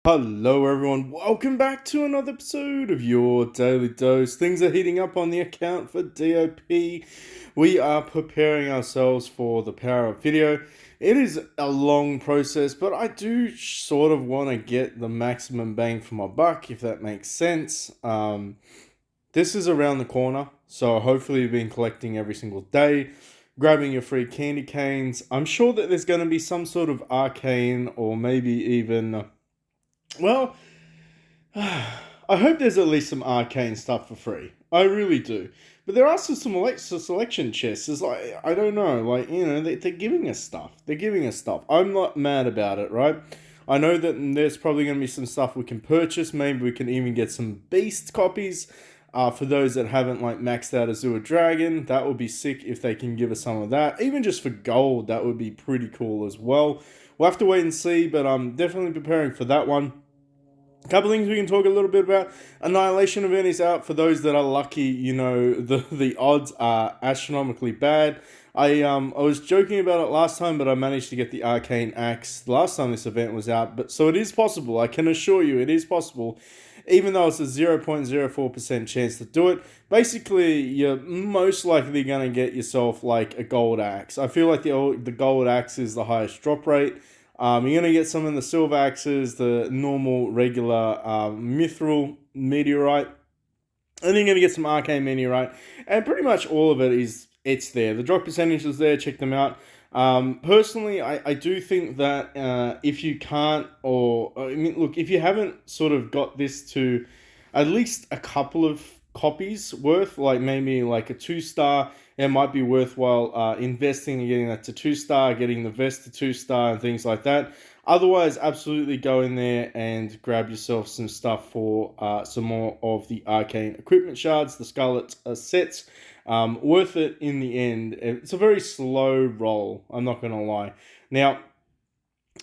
Hello, everyone. Welcome back to another episode of your Daily Dose. Things are heating up on the account for DOP. We are preparing ourselves for the power of video. It is a long process, but I do sort of want to get the maximum bang for my buck, if that makes sense. This is around the corner, so hopefully you've been collecting every single day, grabbing your free candy canes. I'm sure that there's going to be some sort of arcane or maybe even well, I hope there's at least some arcane stuff for free. I really do. But there are some selection chests. It's like, I don't know, like, they're giving us stuff. They're giving us stuff. I'm not mad about it, right? I know that there's probably going to be some stuff we can purchase. Maybe we can even get some beast copies. For those that haven't like maxed out Azure Dragon, that would be sick if they can give us some of that. Even just for gold, that would be pretty cool as well. We'll have to wait and see, but I'm definitely preparing for that one. A couple things we can talk a little bit about. Annihilation event is out for those that are lucky. The odds are astronomically bad. I was joking about it last time, but I managed to get the Arcane Axe the last time this event was out. But so it is possible. I can assure you, it is possible. Even though it's a 0.04% chance to do it, basically you're most likely going to get yourself like a gold axe. I feel like the gold axe is the highest drop rate. You're going to get some in the silver axes, the normal, regular mithril meteorite. And then you're going to get some arcane meteorite. And pretty much all of it's there. The drop percentage is there. Check them out. Personally, I do think that if you can't, if you haven't sort of got this to at least a couple of copies worth, like maybe like a 2-star, it might be worthwhile investing and getting that to 2-star, getting the vest to 2-star and things like that. Otherwise, absolutely go in there and grab yourself some stuff for some more of the arcane equipment shards, the Scarlet sets. Worth it in the end. It's a very slow roll, I'm not going to lie. Now,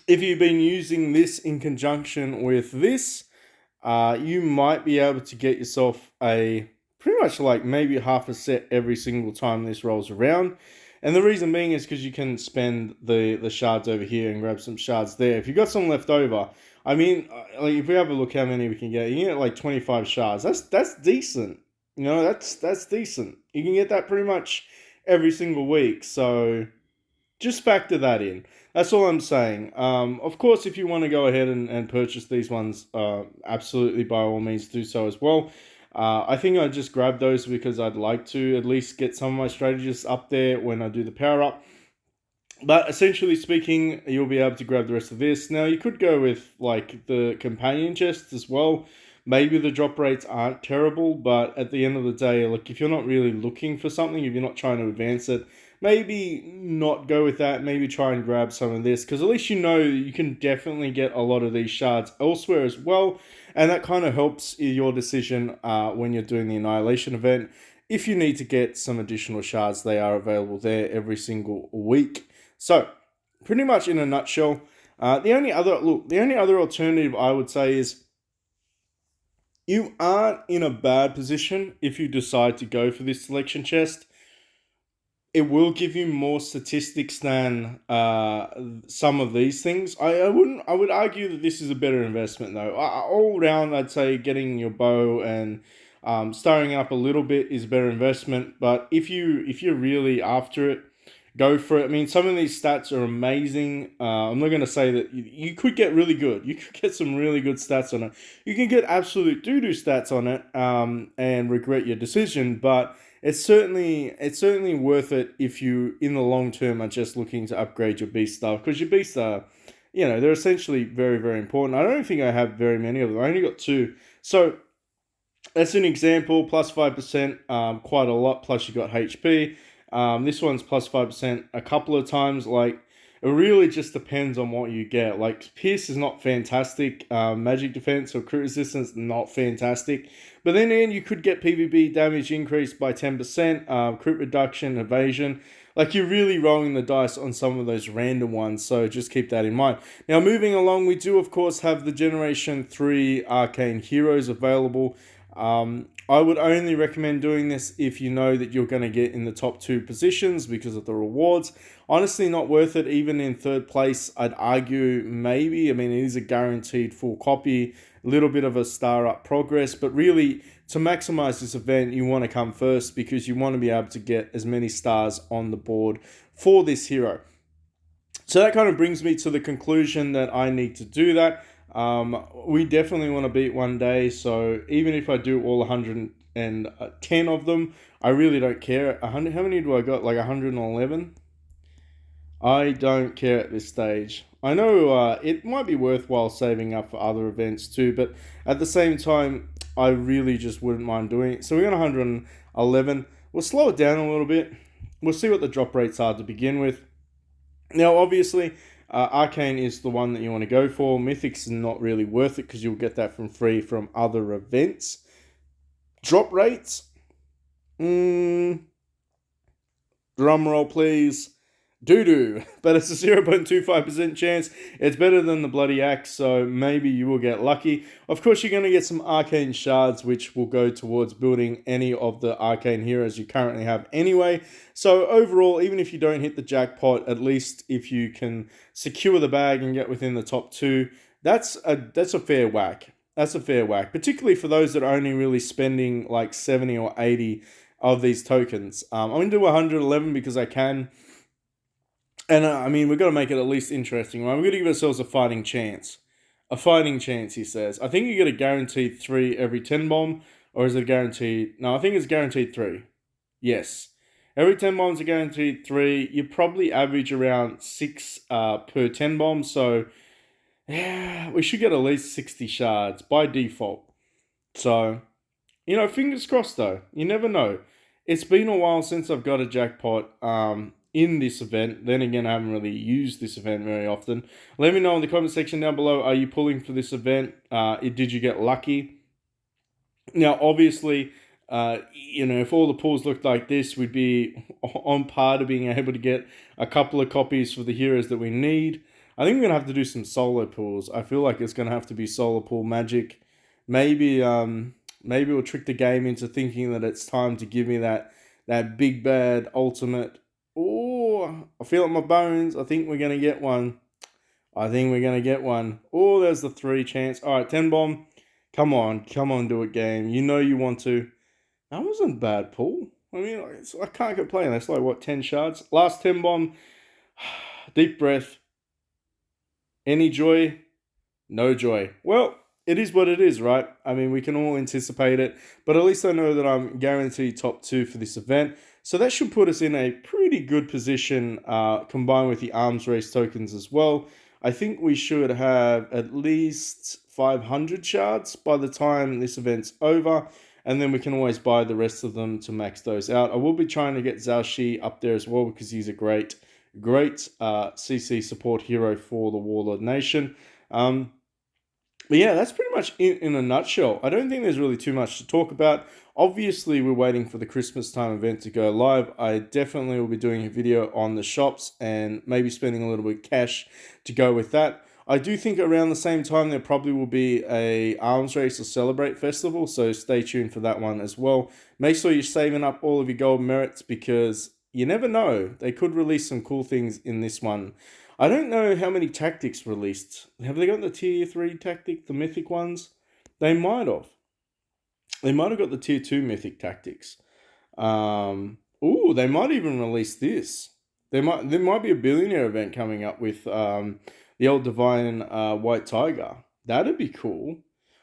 if you've been using this in conjunction with this, you might be able to get yourself a pretty much like maybe half a set every single time this rolls around. And the reason being is because you can spend the shards over here and grab some shards there. If you've got some left over, like if we have a look how many we can get, you can get like 25 shards. That's decent. That's decent. You can get that pretty much every single week. So just factor that in. That's all I'm saying. Of course, if you want to go ahead and purchase these ones, absolutely by all means do so as well. I think I just grabbed those because I'd like to at least get some of my strategies up there when I do the power up. But essentially speaking, you'll be able to grab the rest of this. Now, you could go with like the companion chests as well. Maybe the drop rates aren't terrible, but at the end of the day, like if you're not really looking for something, if you're not trying to advance it, maybe not go with that. Maybe try and grab some of this, because at least you know you can definitely get a lot of these shards elsewhere as well. And that kind of helps your decision when you're doing the Annihilation event. If you need to get some additional shards, they are available there every single week. So, pretty much in a nutshell, the only other alternative I would say is you aren't in a bad position if you decide to go for this selection chest. It will give you more statistics than some of these things. I would argue that this is a better investment though. All round, I'd say getting your bow and starring it up a little bit is a better investment. But if you're really after it, go for it. I mean, some of these stats are amazing. I'm not going to say that you could get really good. You could get some really good stats on it. You can get absolute doo-doo stats on it and regret your decision, but it's certainly worth it if you, in the long term, are just looking to upgrade your beast stuff, because your beasts are, they're essentially very, very important. I don't think I have very many of them. I only got 2. So that's an example, plus 5%, quite a lot, plus you got HP. This one's plus 5% a couple of times. Like, it really just depends on what you get. Like, Pierce is not fantastic. Magic Defense or Crit Resistance, not fantastic. But then again, you could get PvP damage increased by 10%, crit reduction, evasion. Like, you're really rolling the dice on some of those random ones, so just keep that in mind. Now, moving along, we do, of course, have the Generation 3 Arcane Heroes available. I would only recommend doing this if you know that you're going to get in the top 2 positions because of the rewards. Honestly, not worth it. Even in 3rd place, I'd argue maybe. I mean, it is a guaranteed full copy, a little bit of a star up progress, but really to maximize this event, you want to come first because you want to be able to get as many stars on the board for this hero. So that kind of brings me to the conclusion that I need to do that. We definitely want to beat one day, so even if I do all 110 of them, I really don't care. 100, how many do I got? Like 111? I don't care at this stage. I know it might be worthwhile saving up for other events too, but at the same time, I really just wouldn't mind doing it. So we're on 111. We'll slow it down a little bit. We'll see what the drop rates are to begin with. Now, obviously, Arcane is the one that you want to go for. Mythic's not really worth it because you'll get that from free from other events. Drop rates? Drum roll, please. Doo-doo. But it's a 0.25% chance. It's better than the bloody axe, so maybe you will get lucky. Of course, you're going to get some arcane shards, which will go towards building any of the arcane heroes you currently have anyway. So overall, even if you don't hit the jackpot, at least if you can secure the bag and get within the top 2, that's a fair whack. That's a fair whack, particularly for those that are only really spending like 70 or 80 of these tokens. I'm going to do 111 because I can. And I mean, we've got to make it at least interesting, right? We're going to give ourselves a fighting chance. A fighting chance, he says. I think you get a guaranteed 3 every 10 bomb. Or is it guaranteed? No, I think it's guaranteed 3. Yes. Every 10 bombs are guaranteed 3. You probably average around 6 per 10 bombs. So, yeah, we should get at least 60 shards by default. So, you know, fingers crossed though. You never know. It's been a while since I've got a jackpot in this event. Then again, I haven't really used this event very often. Let me know in the comment section down below. Are you pulling for this event? Did you get lucky? Now, obviously, you know, if all the pulls looked like this, we'd be on par to being able to get a couple of copies for the heroes that we need. I think we're going to have to do some solo pulls. I feel like it's going to have to be solo pull magic. Maybe we'll trick the game into thinking that it's time to give me that big bad ultimate. Oh, I feel it in my bones. I think we're going to get one. Oh, there's the 3 chance. All right, 10 bomb. Come on, do it, game. You know you want to. That wasn't a bad pull. I mean, I can't complain. That's like, what, 10 shards? Last 10 bomb. Deep breath. Any joy? No joy. Well, it is what it is, right? I mean, we can all anticipate it, but at least I know that I'm guaranteed top 2 for this event. So that should put us in a pretty good position, combined with the arms race tokens as well. I think we should have at least 500 shards by the time this event's over, and then we can always buy the rest of them to max those out. I will be trying to get Zhao Shi up there as well because he's a great CC support hero for the Warlord Nation. But yeah, that's pretty much in a nutshell. I don't think there's really too much to talk about. Obviously, we're waiting for the Christmas time event to go live. I definitely will be doing a video on the shops and maybe spending a little bit of cash to go with that. I do think around the same time there probably will be a Arms Race or Celebrate Festival, so stay tuned for that one as well. Make sure you're saving up all of your gold merits because you never know. They could release some cool things in this one. I don't know how many tactics released. Have they got the tier 3 tactic, the mythic ones? They might have. They might have got the tier 2 mythic tactics. They might even release this. There might be a billionaire event coming up with the old divine white tiger. That'd be cool.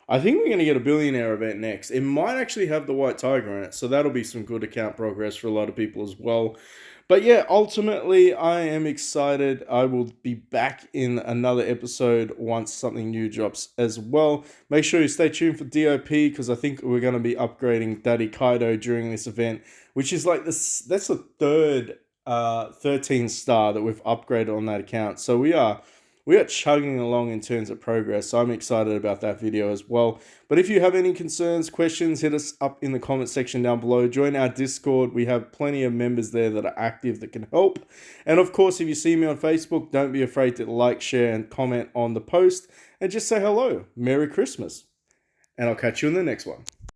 I think we're going to get a billionaire event next. It might actually have the white tiger in it, so that'll be some good account progress for a lot of people as well. But yeah, ultimately, I am excited. I will be back in another episode once something new drops as well. Make sure you stay tuned for DOP because I think we're going to be upgrading Daddy Kaido during this event, which is like this. That's the third 13 star that we've upgraded on that account. So we are chugging along in terms of progress. So I'm excited about that video as well. But if you have any concerns, questions, hit us up in the comment section down below. Join our Discord. We have plenty of members there that are active that can help. And of course, if you see me on Facebook, don't be afraid to like, share, and comment on the post. And just say hello. Merry Christmas. And I'll catch you in the next one.